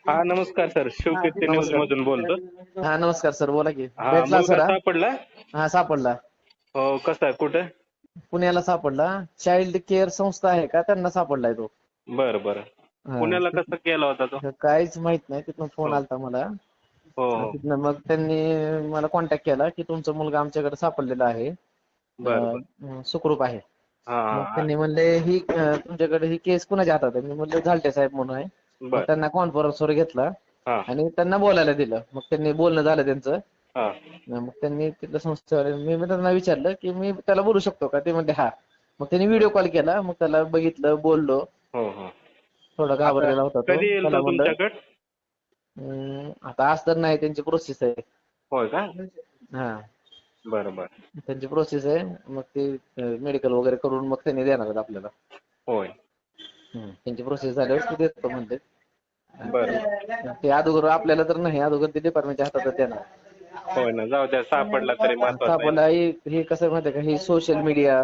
हा नमस्कार sir, शिवकीर्ती news नमस्कार. मधून बोलतो. हा नमस्कार सर, बोला की. हा भेटला मुलगा सर? सापडला? हा सापडला. हो, कसा आहे, कुठे? पुण्याला सापडला. चाइल्ड केअर संस्था आहे का, त्यांना सापडलाय तो. बरं बरं. हा पुण्याला कसा गेला होता तो? काहीच माहित नाही, तिथून फोन हो आलता मला. हो हो. तिथनं मग त्यांनी मला कॉन्टॅक्ट केला की तुमचा मुलगा आमच्याकडे सापडलेला आहे, बरं बरं. सुखरूप आहे. हा मग हा. त्यांनी म्हणले ही तुमच्याकडे ही केस कुणाच्या हातात आहे? मी म्हणलं झालटे साहेब म्हणून आहे. मग बर. त्यांना कॉन्फरन्सवर घेतला हा आणि त्यांना बोलायला दिलं. मग त्यांनी बोलणं झालं त्यांचं. हा. मग त्यांनी तिथलं संस्थेवाले मी त्यांना विचारलं की मी त्याला बोलू शकतो का? ते म्हणले हा. मग त्यांनी व्हिडिओ कॉल केला. मग त्याला बघितलं, बोललो. हो हो. थोडा आता घाबरलेला होता तो. कधी येईल त्याला तो म्हणलं तुमच्याकडे? आता आज तर नाही, त्यांची प्रोसेस आहे. होय का? हा, बरं बरं. त्यांची प्रोसेस आहे. मग ते मेडिकल वगैरे करून मग त्यांनी देणार आहेत आपल्याला. होय. त्यांची प्रोसेस झाल्यावर ते देतो म्हणते. बरं. ते अगोदर आपल्याला तर नाही, अगोदर ते डिपार्टमेंटच्या हातात देणार. होय ना, जाऊ द्या, सापडला तरी महत्वाचं आहे ना. सापडला हे कसं आहे माहिती आहे का, हे सोशल मीडिया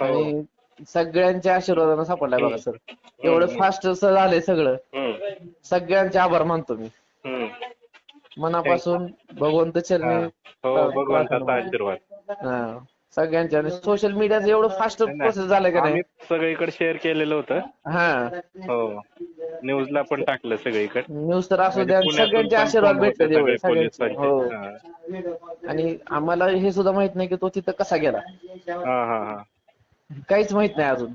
हो. आणि सगळ्यांच्या आशीर्वादानं सापडलाय बघा सर. एवढं हम्म फास्ट झालंय सगळं. हम्म सगळ्यांचे आभार मानतो मी हम्म. थँक मनापासून. भगवंत हा. चरणी हो, प्रार्थना भगवंताचा माझी. आशीर्वाद. हा, सगळ्यांच्या. आणि सोशल मीडियाचं एवढं फास्ट नाही प्रोसेस नाही, झालंय का नाही. आम्ही सगळीकडे शेअर केलेलं होतं. हा, हो, न्यूजला पण टाकलं सगळीकडे. न्यूज तर असू म्हणजे द्या, पुण्यातून सगळ्यांचे पण आशीर्वाद फोन होते भेटले एवढे सगळे सगळ्यांचे. पोलिसांचे. हो. हा आणि आम्हाला हे सुद्धा माहित नाही की तो तिथं कसा गेला. हा हा हा. काहीच माहित नाही अजून.